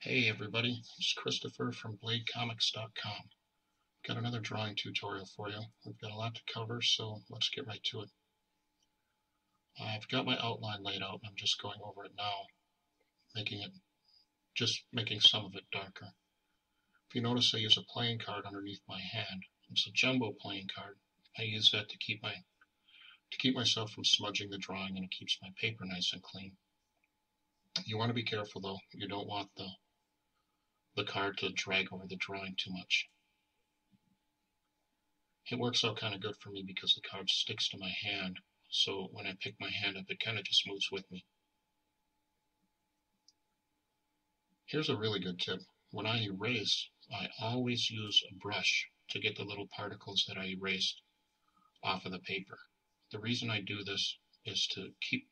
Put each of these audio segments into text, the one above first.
Hey everybody, it's Christopher from bladecomics.com. Got another drawing tutorial for you. We've got a lot to cover, so let's get right to it. I've got my outline laid out and I'm just going over it now, making some of it darker. If you notice, I use a playing card underneath my hand. It's a jumbo playing card. I use that to keep myself from smudging the drawing, and it keeps my paper nice and clean. You want to be careful though. You don't want the card to drag over the drawing too much. It works out kind of good for me because the card sticks to my hand, so when I pick my hand up, it kind of just moves with me. Here's a really good tip. When I erase, I always use a brush to get the little particles that I erased off of the paper. The reason I do this is to keep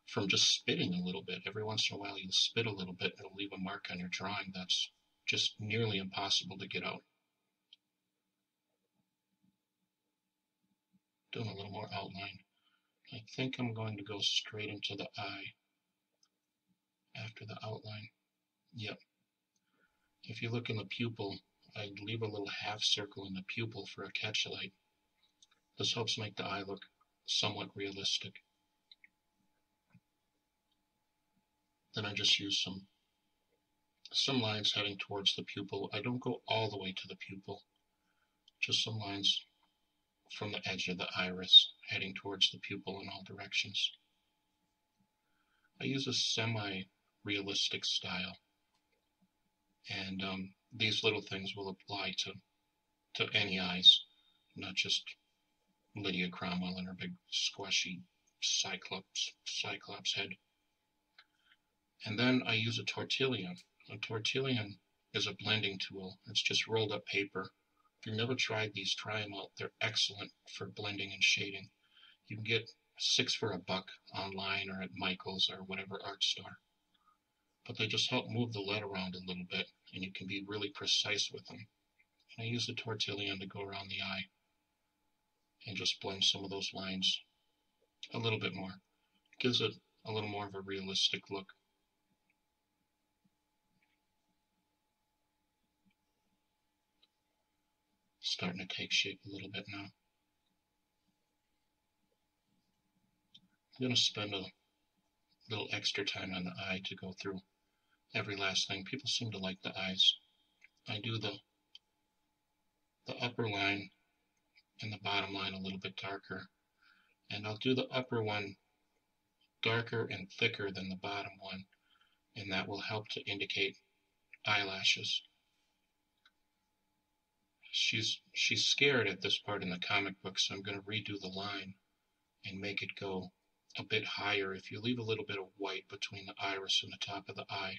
from just spitting a little bit. Every once in a while you'll spit a little bit and it'll leave a mark on your drawing that's just nearly impossible to get out. Doing a little more outline. I think I'm going to go straight into the eye after the outline. Yep. If you look in the pupil, I leave a little half circle in the pupil for a catch light. This helps make the eye look somewhat realistic. Then I just use some lines heading towards the pupil. I don't go all the way to the pupil, just some lines from the edge of the iris heading towards the pupil in all directions. I use a semi-realistic style, and these little things will apply to any eyes, not just Lydia Cromwell and her big squashy cyclops head. And then I use a tortillion. A tortillion is a blending tool. It's just rolled up paper. If you've never tried these, try them out. They're excellent for blending and shading. You can get 6 for $1 online or at Michael's or whatever art store. But they just help move the lead around a little bit, and you can be really precise with them. And I use the tortillion to go around the eye and just blend some of those lines a little bit more. It gives it a little more of a realistic look. Starting to take shape a little bit now. I'm going to spend a little extra time on the eye to go through every last thing. People seem to like the eyes. I do the upper line and the bottom line a little bit darker, and I'll do the upper one darker and thicker than the bottom one, and that will help to indicate eyelashes. She's scared at this part in the comic book, so I'm going to redo the line and make it go a bit higher. If you leave a little bit of white between the iris and the top of the eye,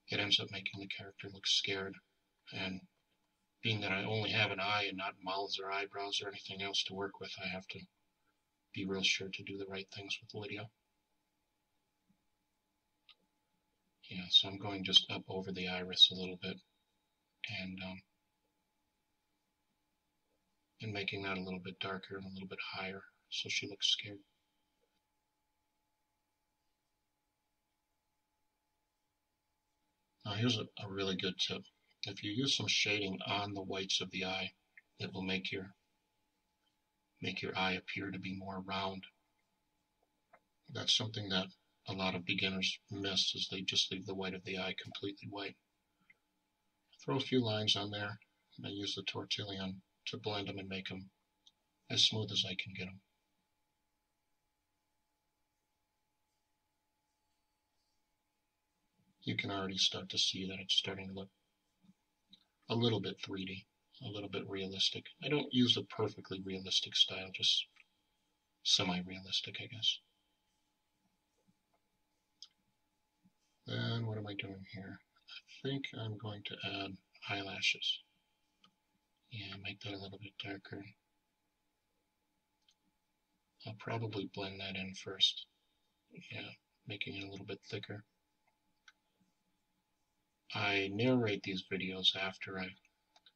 it ends up making the character look scared. And being that I only have an eye and not mouths or eyebrows or anything else to work with, I have to be real sure to do the right things with Lydia. Yeah, so I'm going just up over the iris a little bit and making that a little bit darker and a little bit higher so she looks scared. Now here's a really good tip. If you use some shading on the whites of the eye, it will make your eye appear to be more round. That's something that a lot of beginners miss, is they just leave the white of the eye completely white. Throw a few lines on there, and I use the tortillion to blend them and make them as smooth as I can get them. You can already start to see that it's starting to look a little bit 3D, a little bit realistic. I don't use a perfectly realistic style, just semi-realistic, I guess. Then what am I doing here? I think I'm going to add eyelashes. Yeah, make that a little bit darker. I'll probably blend that in first. Yeah, making it a little bit thicker. I narrate these videos after I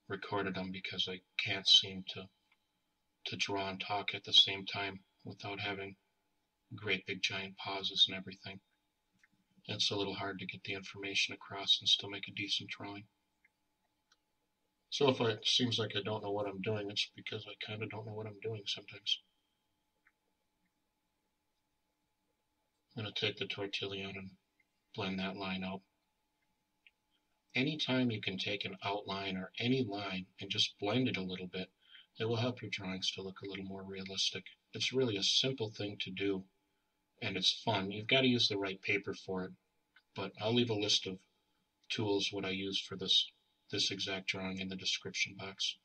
recorded them because I can't seem to draw and talk at the same time without having great big giant pauses and everything. It's a little hard to get the information across and still make a decent drawing. So if it seems like I don't know what I'm doing, it's because I kind of don't know what I'm doing sometimes. I'm going to take the tortillion and blend that line out. Anytime you can take an outline or any line and just blend it a little bit, it will help your drawings to look a little more realistic. It's really a simple thing to do, and it's fun. You've got to use the right paper for it, but I'll leave a list of tools what I used for this exact drawing in the description box.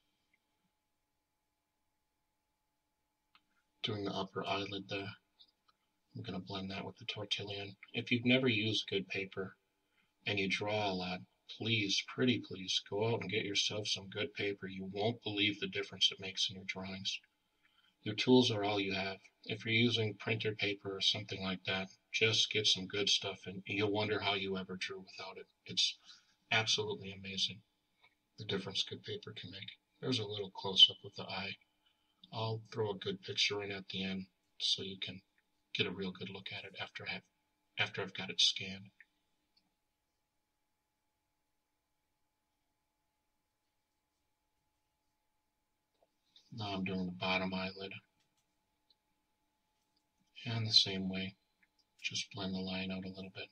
Doing the upper eyelid there. I'm going to blend that with the tortillion. If you've never used good paper and you draw a lot, please, pretty please, go out and get yourself some good paper. You won't believe the difference it makes in your drawings. Your tools are all you have. If you're using printer paper or something like that, just get some good stuff and you'll wonder how you ever drew without it. It's absolutely amazing the difference good paper can make. There's a little close-up of the eye. I'll throw a good picture in at the end so you can get a real good look at it after I've got it scanned. Now I'm doing the bottom eyelid. And the same way, just blend the line out a little bit.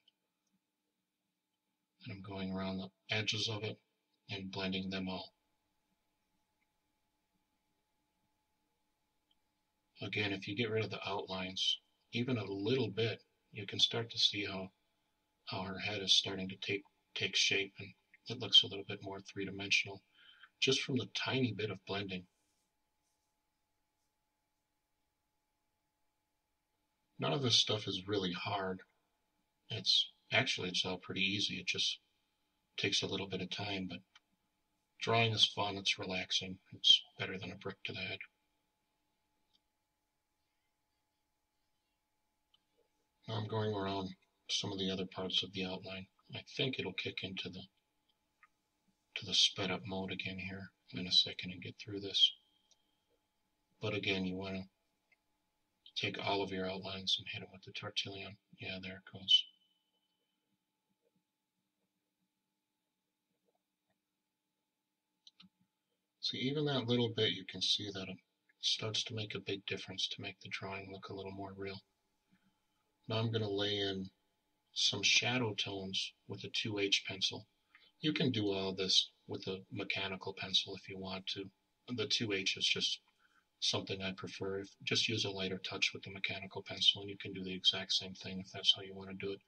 And I'm going around the edges of it and blending them all. Again, if you get rid of the outlines, even a little bit, you can start to see how her head is starting to take shape, and it looks a little bit more three-dimensional just from the tiny bit of blending. None of this stuff is really hard. It's all pretty easy. It just takes a little bit of time, but drawing is fun. It's relaxing. It's better than a brick to the head. Now I'm going around some of the other parts of the outline. I think it'll kick into the sped up mode again here in a second and get through this. But again, you want to take all of your outlines and hit them with the tortillion. Yeah, there it goes. See, even that little bit, you can see that it starts to make a big difference to make the drawing look a little more real. Now I'm going to lay in some shadow tones with a 2H pencil. You can do all of this with a mechanical pencil if you want to. The 2H is just something I prefer. Just use a lighter touch with the mechanical pencil and you can do the exact same thing if that's how you want to do it.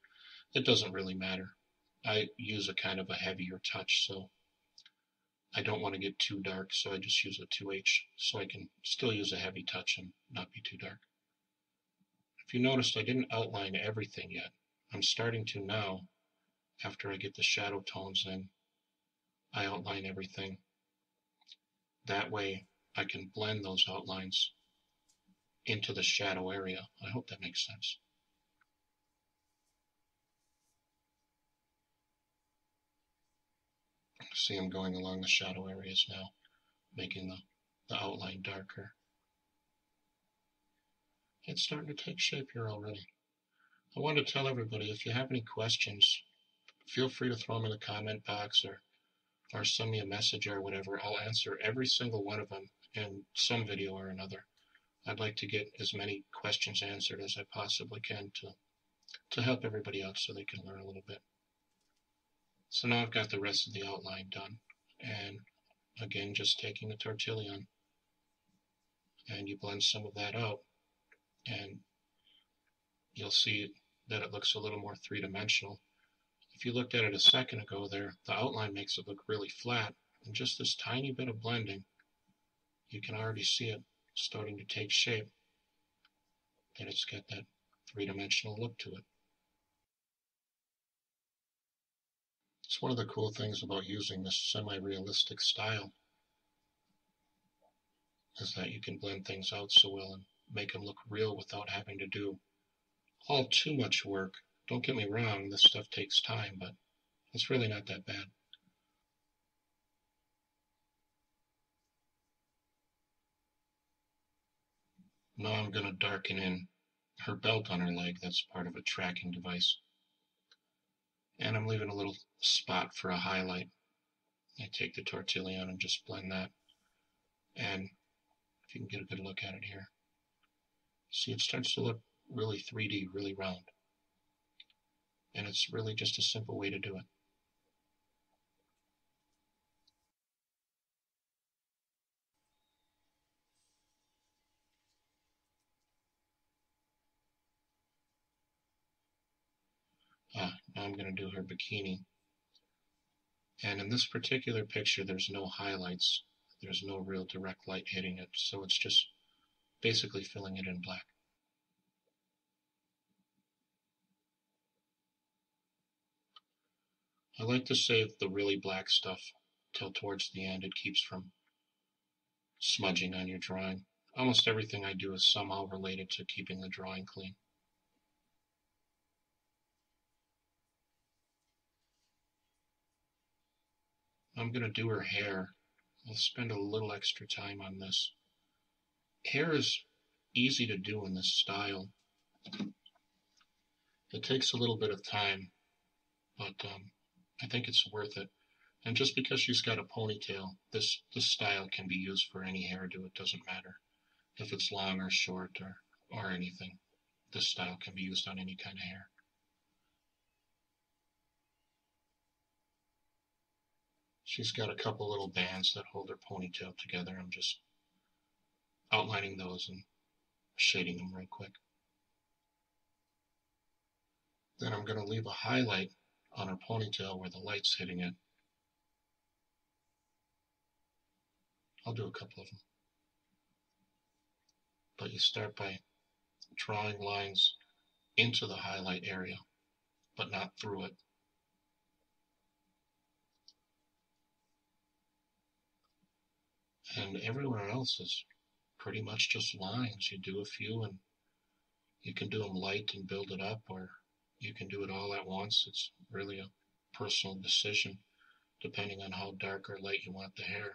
It doesn't really matter. I use a kind of a heavier touch, so I don't want to get too dark, so I just use a 2H so I can still use a heavy touch and not be too dark. If you noticed, I didn't outline everything yet. I'm starting to now. After I get the shadow tones in, I outline everything. That way I can blend those outlines into the shadow area. I hope that makes sense. See, I'm going along the shadow areas now, making the outline darker. It's starting to take shape here already. I want to tell everybody, if you have any questions, feel free to throw them in the comment box or send me a message or whatever. I'll answer every single one of them in some video or another. I'd like to get as many questions answered as I possibly can to help everybody out so they can learn a little bit. So now I've got the rest of the outline done. And again, just taking the tortillion and you blend some of that out and you'll see that it looks a little more three-dimensional. If you looked at it a second ago there, the outline makes it look really flat. And just this tiny bit of blending, you can already see it starting to take shape, that it's got that three-dimensional look to it. It's one of the cool things about using this semi-realistic style is that you can blend things out so well and make them look real without having to do all too much work. Don't get me wrong, this stuff takes time, but it's really not that bad. Now I'm going to darken in her belt on her leg. That's part of a tracking device. And I'm leaving a little spot for a highlight. I take the Tortillion and just blend that. And if you can get a good look at it here, see it starts to look really 3D, really round. And it's really just a simple way to do it. Now I'm going to do her bikini. And in this particular picture, there's no highlights. There's no real direct light hitting it, so it's just basically filling it in black. I like to save the really black stuff till towards the end. It keeps from smudging on your drawing. Almost everything I do is somehow related to keeping the drawing clean. I'm going to do her hair. I'll spend a little extra time on this. Hair is easy to do in this style. It takes a little bit of time, but I think it's worth it. And just because she's got a ponytail, this style can be used for any hairdo. It doesn't matter if it's long or short or anything. This style can be used on any kind of hair. She's got a couple little bands that hold her ponytail together. I'm just outlining those and shading them real quick. Then I'm going to leave a highlight on her ponytail where the light's hitting it. I'll do a couple of them. But you start by drawing lines into the highlight area, but not through it. And everywhere else is pretty much just lines. You do a few and you can do them light and build it up, or you can do it all at once. It's really a personal decision depending on how dark or light you want the hair.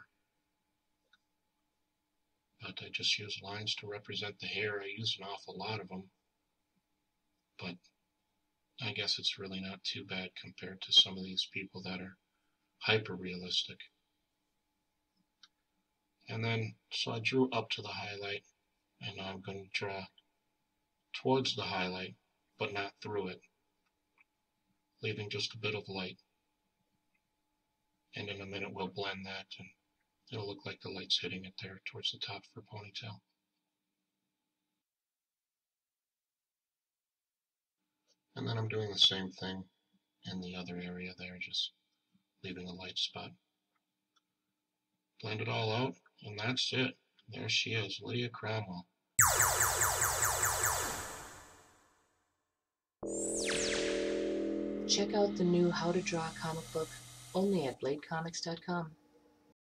But I just use lines to represent the hair. I use an awful lot of them, but I guess it's really not too bad compared to some of these people that are hyper-realistic. And then, so I drew up to the highlight, and now I'm going to draw towards the highlight, but not through it, leaving just a bit of light. And in a minute we'll blend that, and it'll look like the light's hitting it there towards the top of her ponytail. And then I'm doing the same thing in the other area there, just leaving a light spot. Blend it all out, and that's it. There she is, Lydia Cromwell. Check out the new How to Draw comic book only at bladecomics.com.